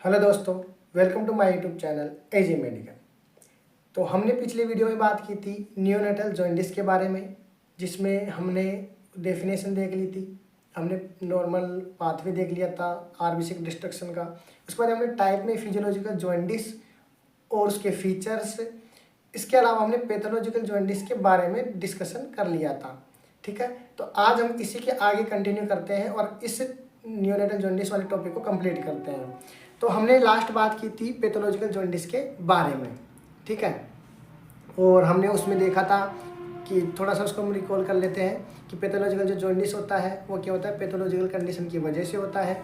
Hello दोस्तों, welcome to my YouTube channel AJ medical. तो हमने पिछले वीडियो में बात की थी नियोनेटल जॉन्डिस के बारे में, जिसमें हमने डेफिनेशन देख ली थी, हमने नॉर्मल पाथवे देख लिया था आरबीसी डिस्ट्रक्शन का। उसके बाद हमने टाइप में फिजियोलॉजिकल जॉन्डिस और उसके फीचर्स, इसके अलावा हमने पैथोलॉजिकल जॉन्डिस के बारे में डिस्कशन कर लिया था। ठीक है, तो आज हम इसी के आगे कंटिन्यू करते हैं और इस नियोनेटल जॉन्डिस वाले टॉपिक को कंप्लीट करते हैं। तो हमने लास्ट बात की थी पैथोलॉजिकल जॉन्डिस के बारे में, ठीक है, और हमने उसमें देखा था कि थोड़ा सा उसको हम रिकॉल कर लेते हैं कि पैथोलॉजिकल जो जॉन्डिस होता है वो क्या होता है, पैथोलॉजिकल कंडीशन की वजह से होता है।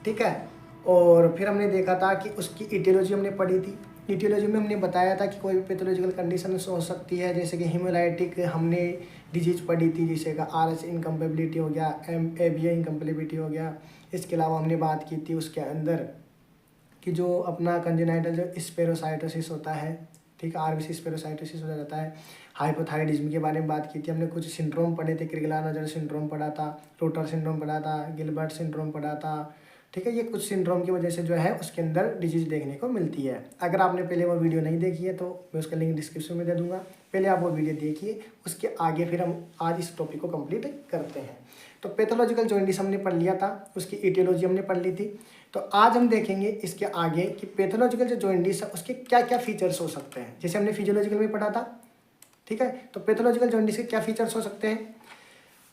ठीक है, और फिर हमने देखा था कि उसकी इटियोलॉजी हमने पढ़ी थी। इटियोलॉजी में हमने बताया था कि कोई भी पैथोलॉजिकल कंडीशन हो सकती है, जैसे कि हीमोलाइटिक हमने डिजीज पढ़ी थी, जैसे कि आरएच इनकम्पेबिलिटी हो गया, एबीए इनकम्पेबिलिटी हो गया। इसके अलावा हमने बात की थी उसके अंदर कि जो अपना कंजेनाइटल जो स्पेरोसाइटोसिस होता है, ठीक है, आरबीसी स्पेरोसाइटोसिस हो जाता है। हाइपोथायराइडिज्म के बारे में बात की थी हमने, कुछ सिंड्रोम पढ़े थे, क्रिगलार-नजर सिंड्रोम पढ़ा था, रोटर सिंड्रोम पढ़ा था, गिलबर्ट सिंड्रोम पढ़ा था। ठीक है, ये कुछ सिंड्रोम की वजह से जो है उसके अंदर डिजीज देखने को मिलती है। अगर आपने पहले वो वीडियो नहीं देखी है तो मैं उसका लिंक डिस्क्रिप्शन में दे दूंगा, पहले आप वो वीडियो देखिए, उसके आगे फिर हम आज इस टॉपिक को कंप्लीट करते हैं। तो पैथोलॉजिकल जॉन्डिस हमने पढ़ लिया था, उसकी इटियोलॉजी हमने पढ़ ली थी। तो आज हम देखेंगे इसके आगे कि पैथोलॉजिकल जो जॉन्डिस है उसके क्या क्या फीचर्स हो सकते हैं, जैसे हमने फिजियोलॉजिकल में पढ़ा था। ठीक है, तो पैथोलॉजिकल जॉन्डिस के क्या फीचर्स हो सकते हैं,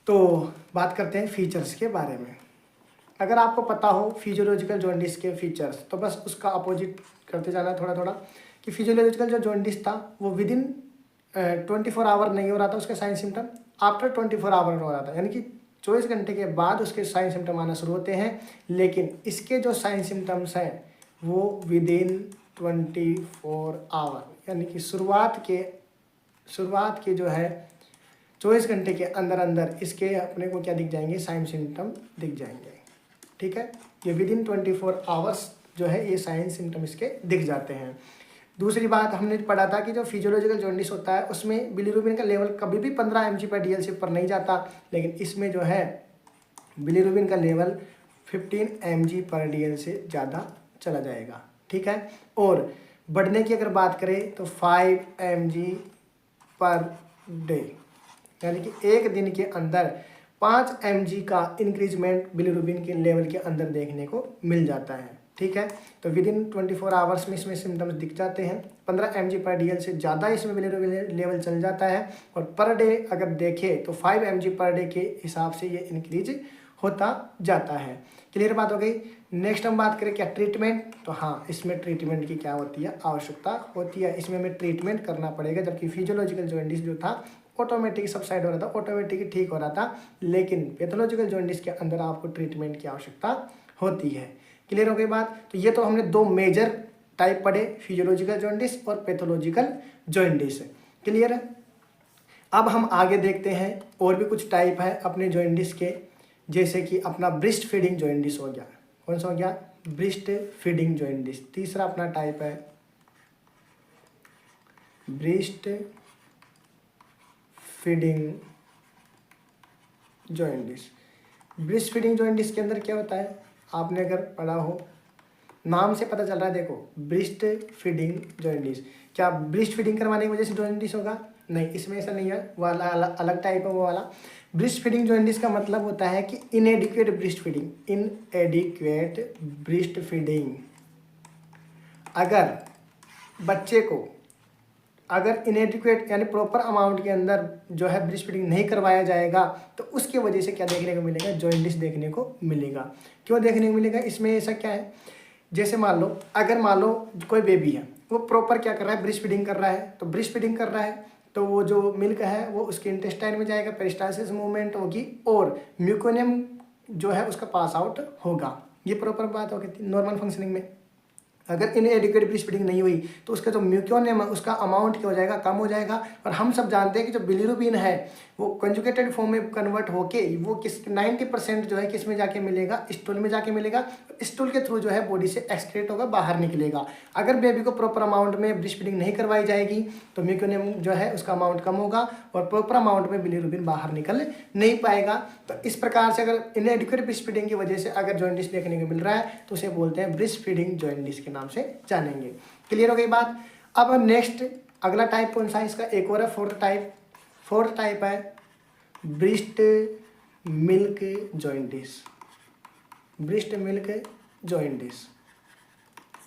तो बात करते हैं फीचर्स के बारे में। अगर आपको पता हो फिजियोलॉजिकल जॉन्डिस के फीचर्स, तो बस उसका अपोजिट करते जाना थोड़ा थोड़ा, कि फिजियोलॉजिकल जो जॉन्डिस था वो विद इन 24 आवर नहीं हो रहा था, उसके साइन सिम्टम आफ्टर 24 आवर हो रहा था, यानी कि 24 घंटे के बाद उसके साइन सिम्टम आना शुरू होते हैं। लेकिन इसके जो साइन सिम्टम्स हैं वो विद इन 24 आवर, यानी कि शुरुआत के जो है 24 घंटे के अंदर अंदर इसके अपने को क्या दिख जाएंगे, साइन सिम्टम दिख जाएंगे। ठीक है, ये विद इन 24 आवर्स जो है ये साइन सिम्टम इसके दिख जाते हैं। दूसरी बात हमने पढ़ा था कि जो फिजियोलॉजिकल जॉन्डिस होता है उसमें बिलीरुबिन का लेवल कभी भी 15 mg/dl से ऊपर नहीं जाता, लेकिन इसमें जो है बिलीरुबिन का लेवल 15 mg/dl से ज़्यादा चला जाएगा। ठीक है, और बढ़ने की अगर बात करें तो 5 mg/day, यानी कि एक दिन के अंदर 5 mg का इंक्रीजमेंट बिलीरुबिन के लेवल के अंदर देखने को मिल जाता है। ठीक है, तो विद इन 24 आवर्स में इसमें सिम्टम्स दिख जाते हैं। 15 mg/dl से ज़्यादा इसमें बिलीरुबिन लेवल चल जाता है, और पर डे अगर देखें तो 5 mg/day के हिसाब से ये इंक्रीज होता जाता है। क्लियर बात हो गई। नेक्स्ट हम बात करें क्या, ट्रीटमेंट। तो हाँ, इसमें ट्रीटमेंट की क्या होती है, आवश्यकता होती है, इसमें हमें ट्रीटमेंट करना पड़ेगा। जबकि फिजियोलॉजिकल जॉन्डिस जो था ऑटोमेटिक सबसाइड हो रहा था, ऑटोमेटिक ठीक हो रहा था, लेकिन पैथोलॉजिकल जॉन्डिस के अंदर आपको ट्रीटमेंट की आवश्यकता होती है। क्लियर हो गई बात। तो ये तो हमने दो मेजर टाइप पढ़े, फिजियोलॉजिकल जॉन्डिस और पैथोलॉजिकल जॉन्डिस। क्लियर है। अब हम आगे देखते हैं और भी कुछ टाइप है अपने जॉन्डिस के, जैसे कि अपना ब्रेस्ट फीडिंग जॉन्डिस हो गया। कौन सा हो गया, ब्रेस्ट फीडिंग जॉन्डिस। तीसरा अपना टाइप है breast feeding jaundice. Breast feeding jaundice के अंदर क्या होता है, आपने अगर पढ़ा हो, नाम से पता चल रहा है, देखो ब्रेस्ट फीडिंग जॉन्डिस। क्या ब्रेस्ट फीडिंग करवाने की वजह से जॉन्डिस होगा, नहीं, इसमें ऐसा नहीं है, वो अलग टाइप है वो वाला। ब्रेस्ट फीडिंग जॉन्डिस का मतलब होता है कि इनएडिक्वेट ब्रेस्ट फीडिंग, इनएडिक्वेट ब्रेस्ट फीडिंग। अगर बच्चे को अगर इनएडिक्वेट यानी प्रॉपर अमाउंट के अंदर जो है ब्रेस्ट फीडिंग नहीं करवाया जाएगा तो उसकी वजह से क्या देखने को मिलेगा, जॉन्डिस देखने को मिलेगा। क्यों देखने को मिलेगा, इसमें ऐसा क्या है, जैसे मान लो कोई बेबी है, वो प्रॉपर क्या कर रहा है, ब्रेस्ट फीडिंग कर रहा है, तो ब्रेस्ट फीडिंग कर रहा है तो वो जो मिल्क है वो उसके इंटेस्टाइन में जाएगा, पेरिस्टालसिस मूवमेंट होगी और म्यूकोनियम जो है उसका पास आउट होगा। ये प्रॉपर बात होगी नॉर्मल फंक्शनिंग में। अगर इनएडिक्वेट ब्रेस्ट फीडिंग नहीं हुई तो उसका जो म्यूकोनियम है उसका अमाउंट क्या हो जाएगा, कम हो जाएगा। और हम सब जानते हैं कि जो बिलीरुबिन है वो कंजुगेटेड फॉर्म में कन्वर्ट होके वो किस 90% जो है किस में जाके मिलेगा, स्टूल में जाके मिलेगा। स्टूल के थ्रू जो है बॉडी से एक्सक्रीट होगा, बाहर निकलेगा। अगर बेबी को प्रॉपर अमाउंट में ब्रेस्ट फीडिंग नहीं करवाई जाएगी तो मेक्योनियम जो है उसका अमाउंट कम होगा और प्रॉपर अमाउंट में बिलीरुबिन बाहर निकल नहीं पाएगा। तो इस प्रकार से अगर इनएडिक्वेट ब्रेस्ट फीडिंग की वजह से अगर जॉइंटिस देखने को मिल रहा है तो उसे बोलते हैं ब्रेस्ट फीडिंग जॉइंटिस के नाम से जानेंगे। क्लियर हो गई बात। अब नेक्स्ट अगला टाइप कौन सा है इसका, एक और है फोर्थ टाइप है breast milk jaundice. Breast milk jaundice,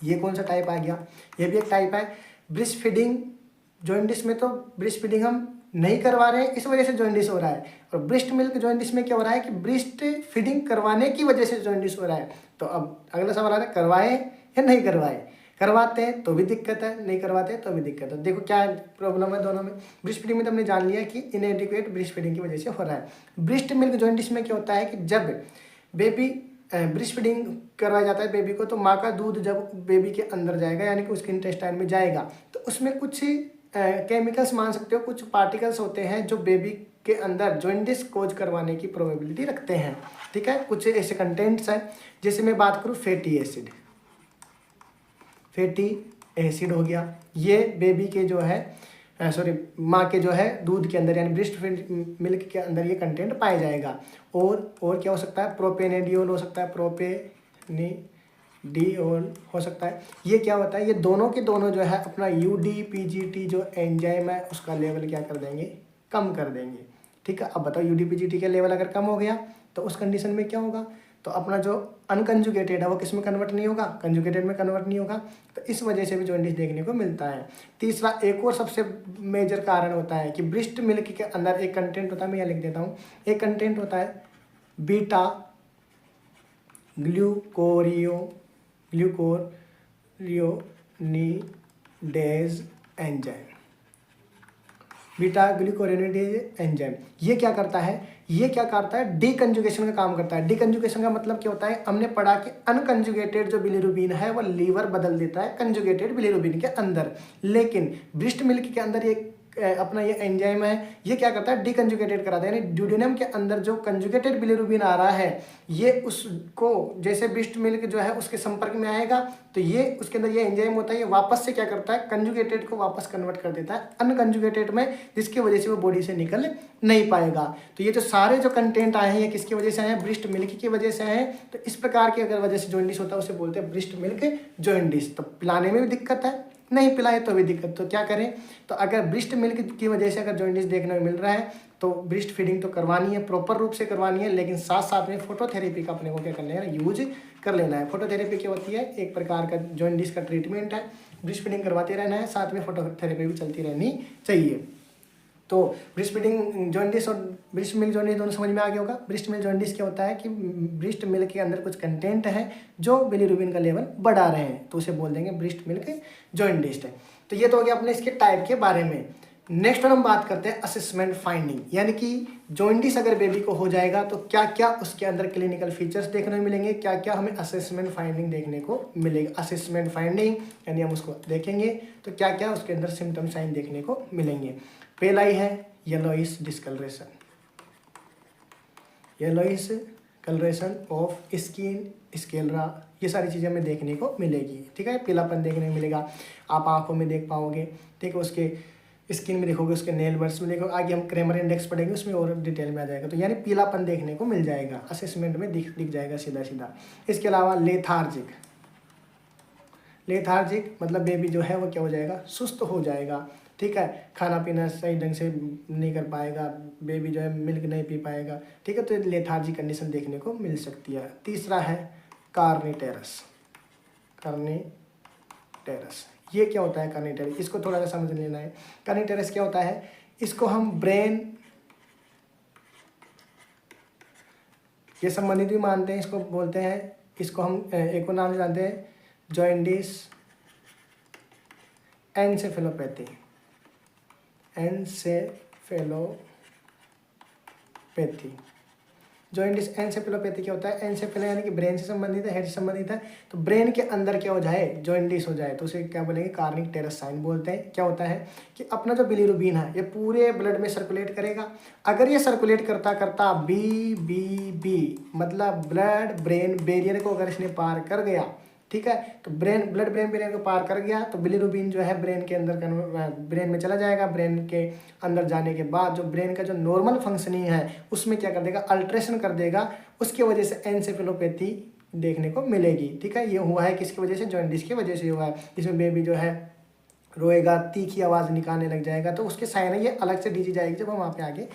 ये कौन सा टाइप आ गया, ये भी एक टाइप है ब्रेस्ट फीडिंग जॉइंटिस में। तो ब्रेस्ट फीडिंग हम नहीं करवा रहे हैं इस वजह से जॉइंटिस हो रहा है, और ब्रेस्ट मिल्क जॉइंटिस में क्या हो रहा है कि ब्रेस्ट फीडिंग करवाने की वजह से जॉइंटिस हो रहा है। तो अब अगला सवाल आ रहा है करवाए या नहीं करवाए। करवाते हैं तो भी दिक्कत है, नहीं करवाते तो भी दिक्कत है। देखो क्या प्रॉब्लम है दोनों में। ब्रेस्ट फीडिंग में तो हमने जान लिया कि इनएडिक्वेट ब्रेस्ट फीडिंग की वजह से हो रहा है। ब्रेस्ट मिल्क जॉइंटिस में क्या होता है कि जब बेबी ब्रेस्ट फीडिंग करवाया जाता है बेबी को, तो माँ का दूध जब बेबी के अंदर जाएगा यानी कि उसके इंटेस्टाइन में जाएगा तो उसमें कुछ केमिकल्स मान सकते हो, कुछ पार्टिकल्स होते हैं जो बेबी के अंदर जॉइंटिस कोज करवाने की प्रोबेबिलिटी रखते हैं। ठीक है, कुछ ऐसे कंटेंट्स हैं जैसे मैं बात करूँ फैटी एसिड हो गया, ये बेबी के जो है माँ के जो है दूध के अंदर यानी ब्रेस्ट मिल्क के अंदर ये कंटेंट पाया जाएगा। और क्या हो सकता है, प्रोपेनेडियोल हो सकता है, प्रोपेनिडियोल हो सकता है। ये क्या होता है, ये दोनों के दोनों जो है अपना UDPGT जो एंजाइम है उसका लेवल क्या कर देंगे, कम कर देंगे। ठीक है, अब बताओ UDPGT का लेवल अगर कम हो गया तो उस कंडीशन में क्या होगा, तो अपना जो अनकंजुगेटेड है वो किस में कन्वर्ट नहीं होगा, कंजुगेटेड में कन्वर्ट नहीं होगा। तो इस वजह से भी जॉइंटिस देखने को मिलता है। तीसरा एक और सबसे मेजर कारण होता है कि ब्रेस्ट मिल्क के अंदर एक कंटेंट होता है, मैं यहाँ लिख देता हूँ, एक कंटेंट होता है बीटा ग्लूकोरियोनिडेज एंजाइम। बीटा ग्लूकोरियोनिडेज एंजाइम ये क्या करता है, डीकंजुगेशन का काम करता है। डीकंजुगेशन का मतलब क्या होता है, हमने पढ़ा कि अनकंजुगेटेड जो बिलीरुबिन है वो लीवर बदल देता है कंजुगेटेड बिलीरुबिन के अंदर, लेकिन ब्रेस्ट मिल्क के अंदर ये अपना ये एंजाइम है, ये क्या करता है, डीकंजुगेटेड कराता है। यानी ड्यूडेनम के अंदर जो कंजुगेटेड बिलीरुबिन आ रहा है ये उसको जैसे ब्रेस्ट मिल्क जो है उसके संपर्क में आएगा तो ये उसके अंदर ये एंजाइम होता है, ये वापस से क्या करता है, कंजुगेटेड को वापस कन्वर्ट कर देता है अनकंजुगेटेड में, जिसकी वजह से वो बॉडी से निकल नहीं पाएगा। तो ये जो सारे जो कंटेंट आए हैं ये किसकी वजह से आए हैं, ब्रेस्ट मिल्क की वजह से आए हैं। तो इस प्रकार की अगर वजह से जॉइंटिस होता है उसे बोलते हैं ब्रेस्ट मिल्क जॉइंटिस। तो पिलाने में भी दिक्कत है, नहीं पिलाए तो भी दिक्कत, तो क्या करें, तो अगर ब्रेस्ट मिल्क की वजह से अगर जॉइंटिस देखने को मिल रहा है तो ब्रेस्ट फीडिंग तो करवानी है, प्रॉपर रूप से करवानी है, लेकिन साथ साथ में फोटोथेरेपी का अपने को क्या करना है, यूज कर लेना है। फोटोथेरेपी क्या होती है, एक प्रकार का जॉइंटिस का ट्रीटमेंट है, ब्रेस्ट फीडिंग करवाते रहना है, साथ में फोटोथेरेपी भी चलती रहनी चाहिए। तो ब्रेस्ट फीडिंग जॉइंटिस और ब्रेस्ट मिल्क जॉइंटिस दोनों समझ में आ गया होगा। ब्रेस्ट मिल्क जॉइंटिस क्या होता है कि ब्रेस्ट मिल्क के अंदर कुछ कंटेंट है जो बिलीरुबिन का लेवल बढ़ा रहे हैं, तो उसे बोल देंगे ब्रेस्ट मिल्क जॉइंटिस है। तो ये तो हो गया अपने इसके टाइप के बारे में। नेक्स्ट हम बात करते हैं असेसमेंट फाइंडिंग, यानी कि जॉइंटिस अगर बेबी को हो जाएगा तो क्या क्या उसके अंदर क्लिनिकल फीचर्स देखने को मिलेंगे, क्या क्या हमें असेसमेंट फाइंडिंग देखने को मिलेगा। असेसमेंट फाइंडिंग यानी हम उसको देखेंगे तो क्या क्या उसके अंदर सिम्टम साइन देखने को मिलेंगे। पहला ही है yellowish discoloration, yellowish coloration of skin, sclera, ये सारी चीज़ें हमें देखने को मिलेगी। ठीक है, पीलापन देखने को मिलेगा, आप आंखों में देख पाओगे। ठीक है, उसके स्किन में देखोगे, उसके नेल बर्ड्स में देखोगे, आगे हम क्रेमर इंडेक्स पढ़ेंगे उसमें और डिटेल में आ जाएगा। तो यानी पीलापन देखने को मिल जाएगा, असेसमेंट में दिख जाएगा सीधा सीधा। इसके अलावा लेथार्जिक मतलब बेबी जो है वो क्या हो जाएगा, सुस्त हो जाएगा। ठीक है, खाना पीना सही ढंग से नहीं कर पाएगा, बेबी जो है मिल्क नहीं पी पाएगा। ठीक है, तो लेथार्जिक कंडीशन देखने को मिल सकती है। तीसरा है कार्निटेरस। ये क्या होता है कार्निटेरस, इसको थोड़ा सा समझ लेना है। कार्निटेरस क्या होता है, इसको हम ब्रेन के संबंधित भी मानते हैं, इसको बोलते हैं, इसको हम एक और नाम जानते हैं जॉइंटिस एन्सेफेलोपैथी। जॉइंटिस एनसेफेलोपैथी क्या होता है, एनसेफेलो यानी कि ब्रेन से संबंधित है, हेड से संबंधित है। तो ब्रेन के अंदर क्या हो जाए, जॉइंटिस हो जाए तो उसे क्या बोलेंगे, कार्निक टेरस साइन बोलते हैं। क्या होता है कि अपना जो बिलीरुबिन है ये पूरे ब्लड में सर्कुलेट करेगा। अगर ये सर्कुलेट करता करता बी मतलब ब्लड ब्रेन बैरियर को अगर इसने पार कर गया, ठीक है, तो ब्रेन ब्लड ब्रेन बैरियर को पार कर गया तो बिलीरुबिन जो है ब्रेन के अंदर ब्रेन में चला जाएगा। ब्रेन के अंदर जाने के बाद जो ब्रेन का जो नॉर्मल फंक्शनिंग है उसमें क्या कर देगा, अल्ट्रेशन कर देगा। उसकी वजह से एनसेफेलोपैथी देखने को मिलेगी। ठीक है, ये हुआ है किसकी वजह से, जॉइंटिस की वजह से हुआ है। इसमें बेबी जो है रोएगा, तीखी आवाज़ निकालने लग जाएगा, तो उसके साइन है ये अलग से दीजी जाएगी जब हम वहाँ पे आगे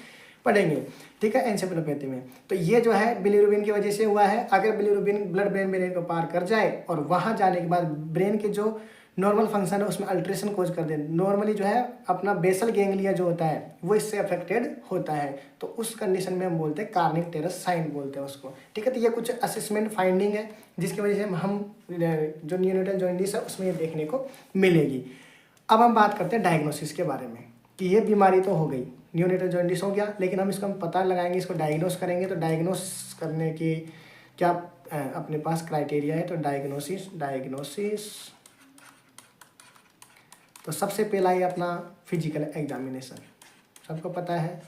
पढ़ेंगे। ठीक है, एनसेफेलोपैथी में तो ये जो है बिलीरुबिन की वजह से हुआ है। अगर बिलीरुबिन ब्लड ब्रेन बैरियर को पार कर जाए और वहाँ जाने के बाद ब्रेन के जो नॉर्मल फंक्शन है उसमें अल्ट्रेशन कोज कर दे, नॉर्मली जो है अपना बेसल गैंग्लिया जो होता है वो इससे अफेक्टेड होता है, तो उस कंडीशन में हम बोलते हैं कार्निक टेरस साइन बोलते हैं उसको। ठीक है, तो ये कुछ असेसमेंट फाइंडिंग है जिसकी वजह से हम जो नियोनेटल जॉइंटिस है उसमें ये देखने को मिलेगी। अब हम बात करते हैं डायग्नोसिस के बारे में कि ये बीमारी तो हो गई, नियोनेटल जॉइंटिस हो गया, लेकिन हम इसको हम पता लगाएंगे, इसको डायग्नोस करेंगे। तो डायग्नोस करने की क्या अपने पास क्राइटेरिया है, तो डायग्नोसिस तो सबसे पहला ही अपना फिजिकल एग्जामिनेशन, सबको पता है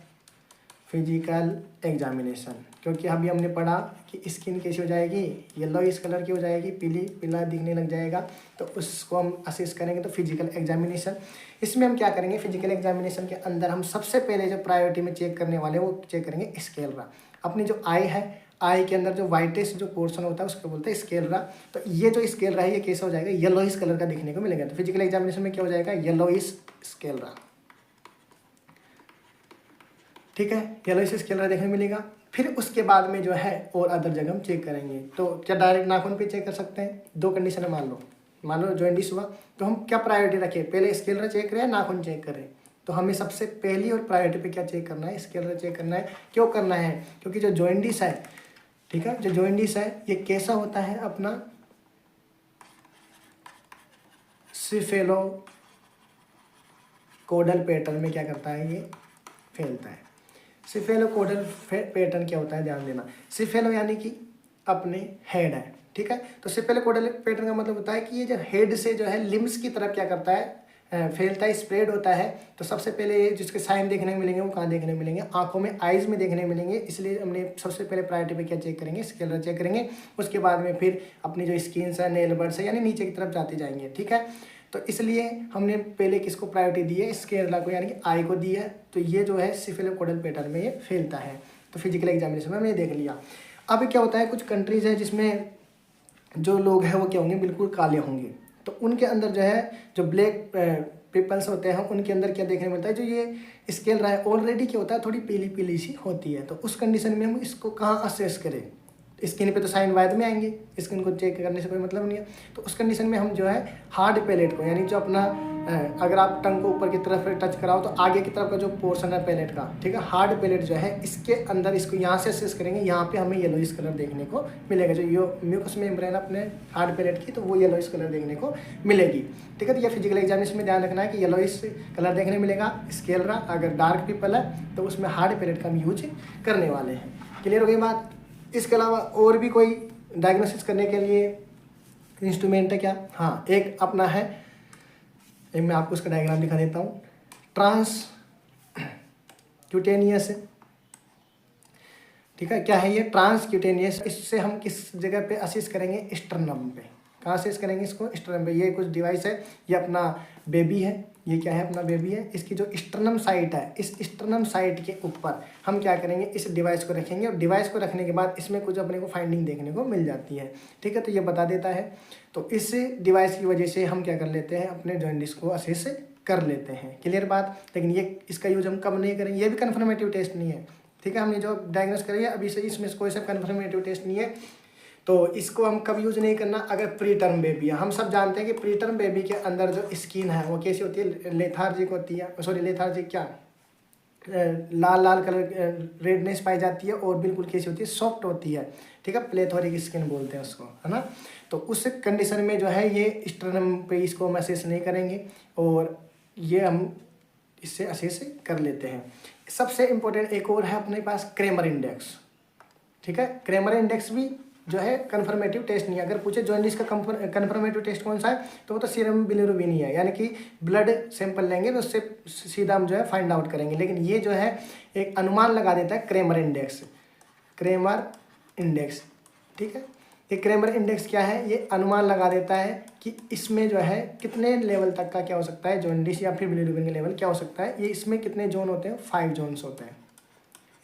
फिजिकल एग्जामिनेशन, क्योंकि अभी हमने पढ़ा कि स्किन कैसी हो जाएगी, येलो इस कलर की हो जाएगी, पीला दिखने लग जाएगा, तो उसको हम असेस करेंगे। तो फिजिकल एग्जामिनेशन, इसमें हम क्या करेंगे, फिजिकल एग्जामिनेशन के अंदर हम सबसे पहले जो प्रायोरिटी में चेक करने वाले वो चेक करेंगे स्केलरा। अपनी जो आई है, आई के अंदर जो वाइटेस्ट जो पोर्शन होता है उसको बोलते हैं स्केलरा। तो ये जो स्केलरा है ये कैसा हो जाएगा, येलोइश कलर का दिखने को मिलेगा। तो फिजिकल एग्जामिनेशन में क्या हो जाएगा, येलोइश स्केलरा। ठीक है, येलोइश स्केलरा देखने मिलेगा। फिर उसके बाद में जो है और अदर जगह हम चेक करेंगे। तो क्या डायरेक्ट नाखून पे चेक कर सकते हैं, दो कंडीशन है, मान लो जॉइंटिस हुआ तो हम क्या प्रायोरिटी रखें, पहले स्केलरा चेक करें, नाखून चेक करें। तो हमें सबसे पहली और प्रायोरिटी पे क्या चेक करना है, स्केलरा चेक करना है। क्यों करना है, क्योंकि जो जॉइंटिस है, ठीक है, जो जॉइंटिस है ये कैसा होता है, अपना सिफेलो कोडल पैटर्न में क्या करता है, ये फैलता है। सिफेलो कोडल पैटर्न क्या होता है, ध्यान देना। सिफेलो यानी कि अपने हेड है, ठीक है, तो सिफेलो कोडल पैटर्न का मतलब होता है कि ये जो हेड से जो है लिम्स की तरफ क्या करता है, फैलता है, स्प्रेड होता है। तो सबसे पहले ये जिसके साइन देखने को मिलेंगे वो कहाँ देखने मिलेंगे, आंखों में, आइज में देखने मिलेंगे। इसलिए हमने सबसे पहले प्रायोरिटी पे क्या चेक करेंगे, स्केलर चेक करेंगे। उसके बाद में फिर अपनी जो स्किन है, नेल बर्ड्स है, यानी नीचे की तरफ जाते जाएंगे। ठीक है, तो इसलिए हमने पहले किसको प्रायोरिटी दी है, स्केलर को, यानी कि आई को दी है। तो ये जो है सिफेलोकोडल पैटर्न में ये फैलता है। तो फिजिकल एग्जामिनेशन में हमने देख लिया। अब क्या होता है, कुछ कंट्रीज है जिसमें जो लोग हैं वो क्या होंगे, बिल्कुल काले होंगे। तो उनके अंदर जो है जो ब्लैक पीपल्स होते हैं उनके अंदर क्या देखने मिलता है, जो ये स्केल रहा है ऑलरेडी क्या होता है, थोड़ी पीली पीली सी होती है। तो उस कंडीशन में हम इसको कहाँ असेस करें, स्किन पे तो साइन बाद में आएंगे, स्किन को चेक करने से कोई मतलब नहीं है। तो उस कंडीशन में हम जो है हार्ड पैलेट को, यानी जो अपना अगर आप टंग को ऊपर की तरफ टच कराओ तो आगे की तरफ का जो पोर्शन है पैलेट का, ठीक है, हार्ड पैलेट जो है इसके अंदर इसको यहाँ से असेस करेंगे। यहाँ पे हमें येलोइश कलर देखने को मिलेगा, जो यो म्यूकस मेम्ब्रेन अपने हार्ड पैलेट की, तो वो येलोइश कलर देखने को मिलेगी। ठीक है, तो ये फिजिकल एग्जामिनेशन में ध्यान रखना है कि येलोइश कलर देखने मिलेगा। स्केलरा अगर डार्क पीपल है तो उसमें हार्ड पैलेट का हम यूज करने वाले हैं। क्लियर हो गई बात। इसके अलावा और भी कोई डायग्नोसिस करने के लिए इंस्ट्रूमेंट है क्या, हाँ, एक अपना है, एक मैं आपको उसका डायग्राम दिखा देता हूँ। ट्रांस क्यूटेनियस, ठीक है, क्या है ये ट्रांस क्यूटेनियस। इससे हम किस जगह पे असिस करेंगे, स्टर्नम पे। कहाँ असिस करेंगे इसको, स्टर्नम पे। ये कुछ डिवाइस है, ये अपना बेबी है, ये क्या है, अपना बेबी है। इसकी जो स्टर्नम साइट है, इस स्टर्नम साइट के ऊपर हम क्या करेंगे, इस डिवाइस को रखेंगे। और डिवाइस को रखने के बाद इसमें कुछ अपने को फाइंडिंग देखने को मिल जाती है। ठीक है, तो ये बता देता है। तो इस डिवाइस की वजह से हम क्या कर लेते हैं, अपने जॉइंटिस को असेस कर लेते हैं। क्लियर बात। लेकिन ये इसका यूज हम कब नहीं करेंगे, ये भी कन्फर्मेटिव टेस्ट नहीं है। ठीक है, हमने जो डायग्नोस करेंगे अभी से इसमें कोई सा कन्फर्मेटिव टेस्ट नहीं है। तो इसको हम कब यूज नहीं करना, अगर प्री टर्म बेबी है। हम सब जानते हैं कि प्री टर्म बेबी के अंदर जो स्किन है वो कैसी होती है, लेथार्जिक होती है, सॉरी लेथार्जिक क्या, लाल लाल कलर रेडनेस पाई जाती है, और बिल्कुल कैसी होती है, सॉफ्ट होती है। ठीक है, प्लेथोरिक स्किन बोलते हैं उसको, है ना। तो उस कंडीशन में जो है ये स्टर्नम पे इसको हम असेस नहीं करेंगे, और ये हम इससे असेस कर लेते हैं। सबसे इम्पोर्टेंट एक और है अपने पास, क्रेमर इंडेक्स। ठीक है। क्रेमर इंडेक्स भी जो है कन्फर्मेटिव टेस्ट नहीं है। अगर पूछे जॉन्डिस का कन्फर्मेटिव टेस्ट कौन सा है, तो वो तो सीरम बिलिरुबिन ही है, यानी कि ब्लड सैंपल लेंगे तो उससे सीधा हम जो है फाइंड आउट करेंगे। लेकिन ये जो है एक अनुमान लगा देता है क्रेमर इंडेक्स, क्रेमर इंडेक्स, ठीक है। ये क्रेमर इंडेक्स क्या है, ये अनुमान लगा देता है कि इसमें जो है कितने लेवल तक का क्या हो सकता है जॉन्डिस या फिर बिलिरुबिन का लेवल क्या हो सकता है। ये इसमें कितने जोन होते हैं, 5 जोन्स होते हैं।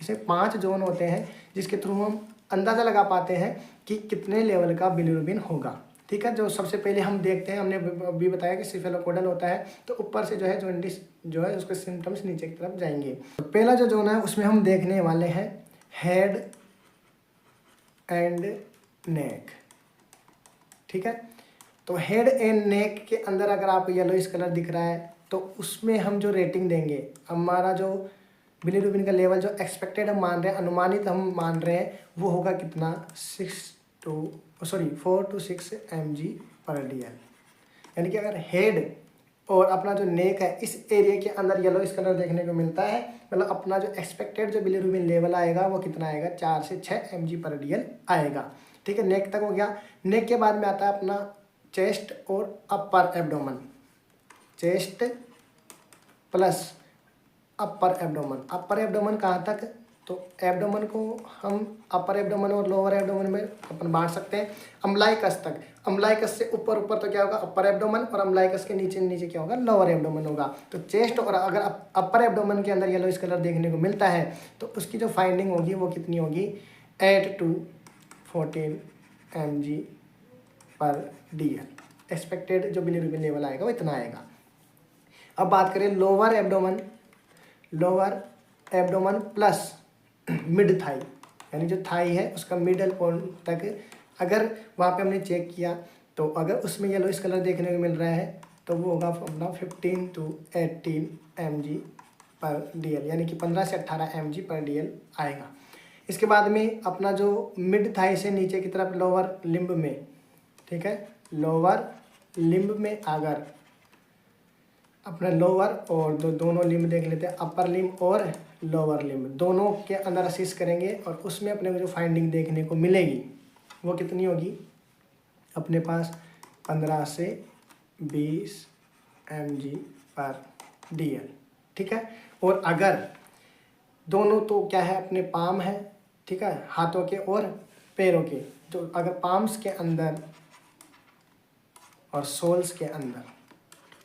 इसे 5 जोन होते हैं जिसके थ्रू हम अंदाज़ा लगा पाते हैं कि कितने लेवल का बिलिरुबिन होगा, ठीक है। जो सबसे पहले हम देखते हैं, हमने अभी बताया कि सिफेलोकोडल होता है, तो ऊपर से जो है जॉन्डिस जो है उसके सिम्टम्स नीचे की तरफ जाएंगे। तो पहला जो जोन है उसमें हम देखने वाले हैं हेड एंड नेक, ठीक है। तो हेड एंड नेक के अंदर अगर आपको येलोइश कलर दिख रहा है तो उसमें हम जो रेटिंग देंगे, हमारा जो बिलिरुबिन का लेवल जो एक्सपेक्टेड हम मान रहे हैं, अनुमानित हम मान रहे हैं, वो होगा कितना 4 to 6 mg/dl। यानी कि अगर हेड और अपना जो नेक है इस एरिया के अंदर येलोइश कलर देखने को मिलता है, मतलब अपना जो एक्सपेक्टेड जो बिलिरुबिन लेवल आएगा वो कितना आएगा, 4 से 6 mg/dl आएगा, ठीक है। नेक तक हो गया। नेक के बाद में आता है अपना चेस्ट और upper abdomen, chest plus upper abdomen. Upper abdomen कहाँ तक, तो एब्डोमेन को हम अपर एब्डोमेन और लोअर एब्डोमेन में अपन बांट सकते हैं। अम्लाइकस तक, अम्लाइकस से ऊपर ऊपर तो क्या होगा अपर एब्डोमेन, और अम्लाइकस के नीचे नीचे क्या होगा लोअर एब्डोमेन होगा। तो चेस्ट और अगर अपर एब्डोमेन के अंदर येलोइश कलर देखने को मिलता है तो उसकी जो फाइंडिंग होगी वो कितनी होगी, 8 to 14 mg/dl। एक्सपेक्टेड जो बिलिरुबिन लेवल आएगा वो इतना आएगा। अब बात करें lower abdomen, lower abdomen plus mid thigh, यानी जो थाई है उसका मिडल पॉइंट तक अगर वहाँ पे हमने चेक किया तो अगर उसमें येलोइश कलर देखने को मिल रहा है तो वो होगा अपना 15 to 18 mg/dl, यानी कि 15 से 18 mg/dl आएगा। इसके बाद में अपना जो मिड थाई से नीचे की तरफ लोअर लिम्ब में, ठीक है, लोअर लिम्ब में अगर अपना लोअर और दोनों लिम्ब देख लेते हैं, अपर लिम्ब और लोअर लिम्ब दोनों के अंदर असिस्ट करेंगे और उसमें अपने को जो फाइंडिंग देखने को मिलेगी वो कितनी होगी, अपने पास 15 से 20 mg/dl, ठीक है। और अगर दोनों तो क्या है अपने पाम है, ठीक है, हाथों के और पैरों के, तो अगर पाम्स के अंदर और सोल्स के अंदर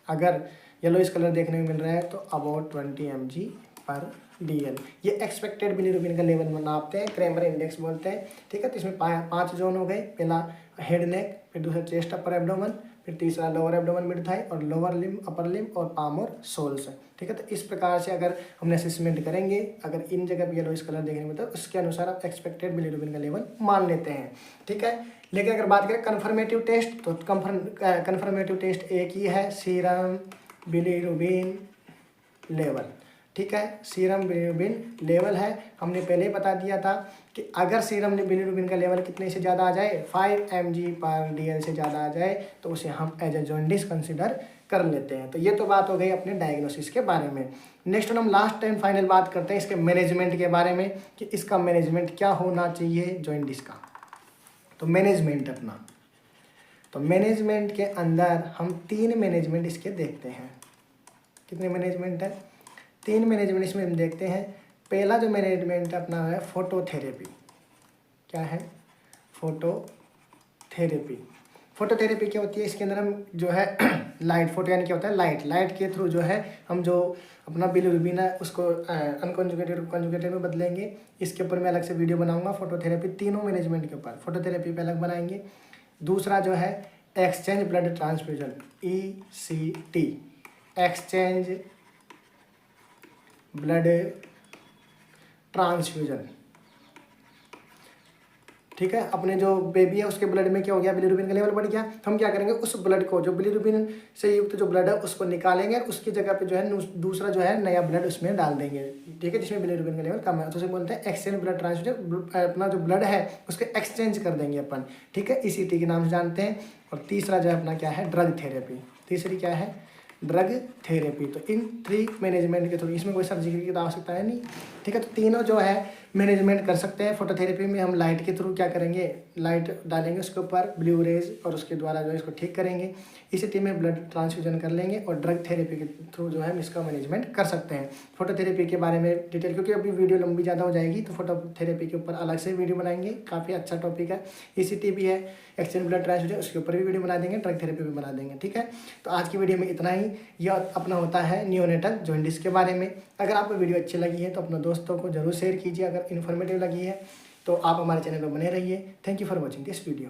अगर येलोइश कलर देखने को मिल रहा है तो अबाउट 20 mg/dl। ये एक्सपेक्टेड बिलिरुबिन का लेवल नापते हैं, क्रेमर इंडेक्स बोलते हैं, ठीक है। तो इसमें 5 जोन हो गए, पहला हेड नेक, फिर दूसरा चेस्ट अपर एब्डोमेन, फिर तीसरा लोअर एब्डोमेन मिड थाई, और लोअर लिम्ब अपर लिम्ब और पाम और सोल्स, ठीक है। तो इस प्रकार से अगर हमने असेसमेंट करेंगे, अगर इन जगह पर येलोइश कलर देखने को मिलता है उसके अनुसार आप एक्सपेक्टेड बिलिरुबिन का लेवल मान लेते हैं, ठीक है। लेकिन अगर बात करें कन्फर्मेटिव टेस्ट, तो कन्फर्मेटिव टेस्ट एक ही है, सीरम बिलिरुबिन लेवल, ठीक है। सीरम बिलिरुबिन लेवल है, हमने पहले ही बता दिया था कि अगर सीरम बिलिरुबिन का लेवल कितने से ज़्यादा आ जाए, 5 mg/dl से ज़्यादा आ जाए तो उसे हम एज ए जॉन्डिस कंसिडर कर लेते हैं। तो ये तो बात हो गई अपने डायग्नोसिस के बारे में। नेक्स्ट हम लास्ट टाइम फाइनल बात करते हैं इसके मैनेजमेंट के बारे में कि इसका मैनेजमेंट क्या होना चाहिए जॉन्डिस का। तो मैनेजमेंट अपना, तो मैनेजमेंट के अंदर हम 3 मैनेजमेंट इसके देखते हैं। कितने मैनेजमेंट है, 3 मैनेजमेंट इसमें हम देखते हैं। पहला जो मैनेजमेंट अपना है फोटोथेरेपी। क्या है, फोटोथेरेपी। फोटोथेरेपी क्या होती है, इसके अंदर हम जो है लाइट, फोटो यानी क्या होता है लाइट के थ्रू जो है हम जो अपना बिलिरुबिन है उसको अनकॉन्जुगेटेड कॉन्जुगेटेड में बदलेंगे। इसके ऊपर मैं अलग से वीडियो बनाऊंगा फोटोथेरेपी, तीनों मैनेजमेंट के ऊपर फोटोथेरेपी पे अलग बनाएंगे। दूसरा जो है exchange blood transfusion, ECT, exchange blood transfusion, ठीक है। अपने जो बेबी है उसके ब्लड में क्या हो गया, बिलिरुबिन का लेवल बढ़ गया, तो हम क्या करेंगे उस ब्लड को, जो बिलिरुबिन से युक्त जो ब्लड है उसको निकालेंगे और उसकी जगह पे जो है दूसरा जो है नया ब्लड उसमें डाल देंगे, ठीक है, जिसमें बिलिरुबिन का लेवल कम है। तो उसे बोलते हैं एक्सचेंज ब्लड ट्रांसफ्यूजन, अपना जो ब्लड है उसके एक्सचेंज कर देंगे अपन, ठीक है, ECT के नाम से जानते हैं। और तीसरा जो है अपना क्या है, ड्रग थेरेपी। तीसरी क्या है, ड्रग थेरेपी। तो इन 3 मैनेजमेंट के थ्रू, इसमें कोई सर्जरी की आवश्यकता है नहीं, ठीक है। तो तीनों जो है मैनेजमेंट कर सकते हैं। फोटोथेरेपी में हम लाइट के थ्रू क्या करेंगे, लाइट डालेंगे उसके ऊपर ब्लू रेज और उसके द्वारा जो है इसको ठीक करेंगे। इसी में ब्लड ट्रांसफ्यूजन कर लेंगे और ड्रग थेरेपी के थ्रू जो है हम इसका मैनेजमेंट कर सकते हैं। फोटोथेरेपी के बारे में डिटेल, क्योंकि अभी वीडियो लंबी ज़्यादा हो जाएगी तो फोटोथेरेपी के ऊपर अलग से वीडियो बनाएंगे, काफ़ी अच्छा टॉपिक है। ECT भी है, एक्सचेंज ब्लड ट्रांसफ्यूजन, उसके ऊपर भी वीडियो बना देंगे, ड्रग थेरेपी भी बना देंगे। ठीक है, तो आज की वीडियो में इतना ही। यह अपना होता है नियोनेटल जॉन्डिस के बारे में। अगर आपको वीडियो अच्छी लगी है तो अपने दोस्तों को जरूर शेयर कीजिए। अगर इन्फॉर्मेटिव लगी है तो आप हमारे चैनल पर बने रहिए। Thank you for watching this video.